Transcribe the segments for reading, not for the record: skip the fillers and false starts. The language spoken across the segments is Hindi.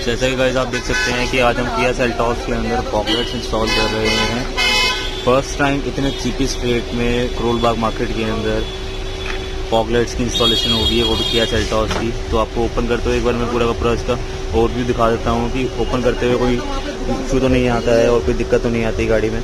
जैसा कि गाइस आप देख सकते हैं कि आज हम किया सेल्टॉस के अंदर फॉगलाइट्स इंस्टॉल कर रहे हैं। फर्स्ट टाइम इतने चीपेस्ट रेट में करोल बाग मार्केट के अंदर फॉगलाइट्स की इंस्टॉलेशन हो रही है, वो भी किया सेल्टॉस की। तो आपको ओपन करते हुए एक बार मैं पूरा का पूरा इसका ओवरव्यू दिखा देता हूँ कि ओपन करते हुए कोई इशू तो नहीं आता है और कोई दिक्कत तो नहीं आती गाड़ी में।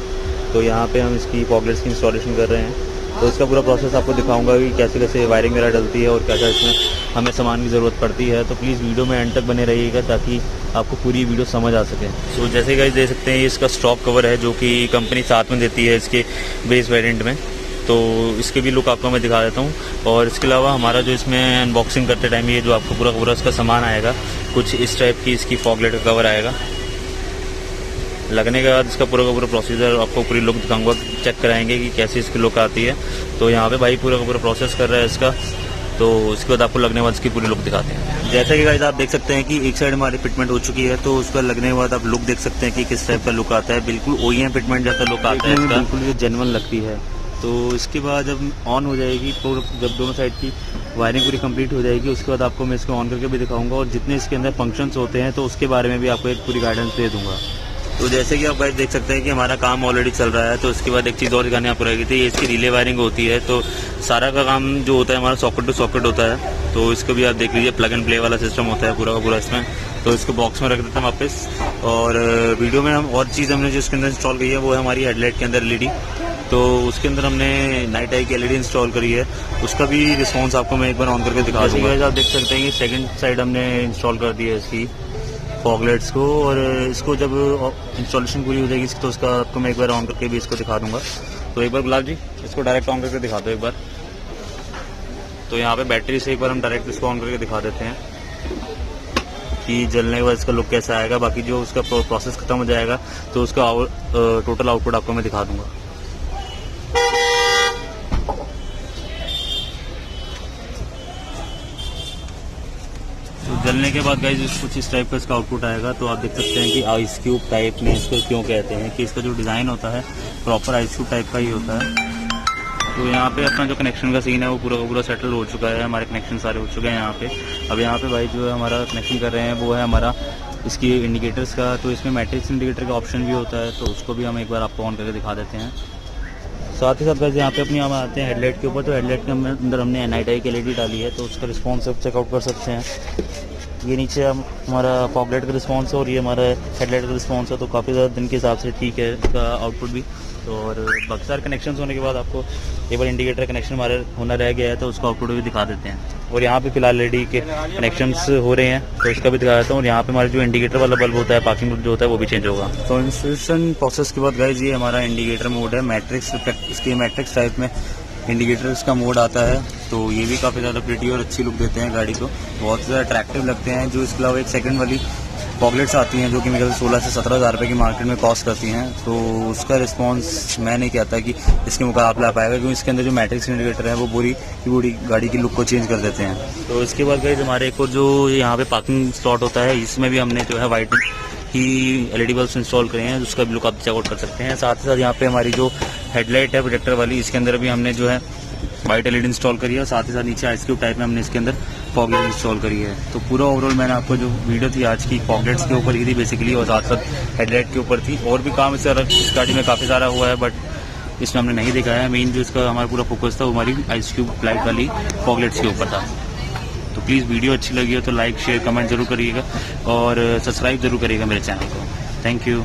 तो यहाँ पे हम इसकी फॉगलाइट्स की इंस्टॉलेशन कर रहे हैं, तो इसका पूरा प्रोसेस आपको दिखाऊंगा कि कैसे कैसे वायरिंग वगैरह डलती है और क्या क्या इसमें हमें सामान की ज़रूरत पड़ती है। तो प्लीज़ वीडियो में एंड तक बने रहिएगा ताकि आपको पूरी वीडियो समझ आ सके। तो जैसे गाइस देख सकते हैं ये इसका स्टॉक कवर है जो कि कंपनी साथ में देती है इसके बेस वेरिएंट में। तो इसके भी लुक आपको मैं दिखा देता हूँ। और इसके अलावा हमारा जो इसमें अनबॉक्सिंग करते टाइम ये जो आपको पूरा पूरा इसका सामान आएगा, कुछ इस टाइप की इसकी फॉगलाइट का कवर आएगा। लगने के बाद इसका पूरा का पूरा प्रोसीजर आपको पूरी लुक दिखाऊंगा, चेक कराएंगे कि कैसे इसकी लुक आती है। तो यहाँ पे भाई पूरा का पूरा प्रोसेस कर रहा है इसका, तो उसके बाद आपको लगने के बाद इसकी पूरी लुक दिखाते हैं। जैसा कि गाइस आप देख सकते हैं कि एक साइड हमारी फिटमेंट हो चुकी है, तो उस पर लगने के बाद आप लुक देख सकते हैं कि किस टाइप का लुक आता है। बिल्कुल OEM फिटमेंट जैसा लुक आता है इसका, बिल्कुल ये जेन्युइन लगती है। तो इसके बाद जब ऑन हो जाएगी, तो जब दोनों साइड की वायरिंग पूरी कंप्लीट हो जाएगी, उसके बाद आपको मैं इसको ऑन करके भी दिखाऊंगा और जितने इसके अंदर फंक्शंस होते हैं तो उसके बारे में भी आपको एक पूरी गाइडेंस दे दूंगा। तो जैसे कि आप गाइस देख सकते हैं कि हमारा काम ऑलरेडी चल रहा है। तो उसके बाद एक चीज़ और दिखाने आपको रहेगी थी, ये इसकी रिले वायरिंग होती है। तो सारा का काम जो होता है हमारा सॉकेट टू सॉकेट होता है। तो इसको भी आप देख लीजिए, प्लग एंड प्ले वाला सिस्टम होता है पूरा का पूरा इसमें। तो इसको बॉक्स में रख देते हैं वापस। और वीडियो में हम और चीज़ हमने जो इसके अंदर इंस्टॉल की है वो है हमारी हेडलाइट के अंदर LED। तो उसके अंदर हमने नाइट आई की LED इंस्टॉल करी है, उसका भी रिस्पॉन्स आपको मैं एक बार ऑन करके दिखा दूँगा। आप देख सकते हैं कि सेकंड साइड हमने इंस्टॉल कर दी है इसकी फॉगलाइट्स को, और इसको जब इंस्टॉलेशन पूरी हो जाएगी तो उसका आपको मैं एक बार ऑन करके भी इसको दिखा दूंगा। तो एक बार गुलाब जी इसको डायरेक्ट ऑन करके दिखा दो एक बार। तो यहाँ पे बैटरी से एक बार हम डायरेक्ट इसको ऑन करके दिखा देते हैं कि जलने के बाद इसका लुक कैसा आएगा। बाकी जो उसका प्रोसेस खत्म हो जाएगा तो उसका टोटल आउटपुट आपको मैं दिखा दूंगा। जलने के बाद गाइस कुछ इस टाइप का इसका आउटपुट आएगा। तो आप देख सकते हैं कि आइस क्यूब टाइप में इसको क्यों कहते हैं कि इसका जो डिज़ाइन होता है प्रॉपर आइस क्यूब टाइप का ही होता है। तो यहाँ पे अपना जो कनेक्शन का सीन है वो पूरा का पूरा सेटल हो चुका है, हमारे कनेक्शन सारे हो चुके हैं यहाँ पे। अब यहाँ पे भाई जो है हमारा कनेक्शन कर रहे हैं वो है हमारा इसकी इंडिकेटर्स का। तो इसमें मैट्रिक्स इंडिकेटर का ऑप्शन भी होता है, तो उसको भी हम एक बार आपको ऑन करके दिखा देते हैं। साथ ही साथ गाइस यहाँ पे अपनी हम आते हैं हेडलाइट के ऊपर। तो हेडलाइट के अंदर हमने नाइट आई की LED डाली है, तो उसका रिस्पॉन्स आप चेकआउट कर सकते हैं। ये नीचे हमारा फॉगलाइट का रिस्पॉन्स है और ये हमारा हेडलाइट का रिस्पॉन्स है। तो काफ़ी ज़्यादा दिन के हिसाब से ठीक है इसका आउटपुट भी। तो और बाकी सारे कनेक्शन होने के बाद आपको एक बार इंडिकेटर कनेक्शन हमारे होना रह गया है, तो उसका आउटपुट भी दिखा देते हैं। और यहाँ पे फिलहाल LED के कनेक्शंस हो रहे हैं, तो इसका भी दिखा देता हूँ। और यहाँ पे हमारे जो इंडिकेटर वाला बल्ब होता है, पार्किंग जो होता है, वो भी चेंज होगा। तो इंस्टॉलेशन प्रोसेस के बाद गाइस ये हमारा इंडिकेटर मोड है, मैट्रिक्स इसके मैट्रिक्स टाइप में इंडिकेटर्स का मोड आता है। तो ये भी काफ़ी ज़्यादा प्रिटी और अच्छी लुक देते हैं गाड़ी को, बहुत ज़्यादा अट्रैक्टिव लगते हैं। जो इसके अलावा एक सेकंड वाली फॉगलाइट्स आती हैं जो कि मेरे 16 से 17 हज़ार रुपये की मार्केट में कॉस्ट करती हैं, तो उसका रिस्पांस मैं नहीं कहता कि इसके मुकाबले आ पाएगा, क्योंकि इसके अंदर जो मैट्रिक्स इंडिकेटर है वो पूरी गाड़ी की लुक को चेंज कर देते हैं। तो इसके बाद गाइस हमारे एक और जो यहाँ पे पार्किंग स्लॉट होता है, इसमें भी हमने जो है वाइट की LED बल्ब इंस्टॉल करे हैं, उसका भी लुक आप चेकआउट कर सकते हैं। साथ ही साथ यहाँ पे हमारी जो हेडलाइट है प्रोजेक्टर वाली, इसके अंदर भी हमने जो है वाइट LED इंस्टॉल करी है, और साथ ही साथ नीचे आइस क्यूब टाइप में हमने इसके अंदर फॉगलाइट इंस्टॉल करी है। तो पूरा ओवरऑल मैंने आपको जो वीडियो थी आज की फॉगलाइट्स के ऊपर ही थी बेसिकली, और साथ साथ हेडलाइट के ऊपर थी। और भी काम इस गाड़ी में काफ़ी सारा हुआ है, बट इसमें हमने नहीं दिखाया है। मेन जो इसका हमारा पूरा फोकस था वो हमारी आइस क्यूब लाइट वाली फॉगलाइट्स के ऊपर था। तो प्लीज़ वीडियो अच्छी लगी हो तो लाइक शेयर कमेंट जरूर करिएगा और सब्सक्राइब जरूर करिएगा मेरे चैनल को। Thank you.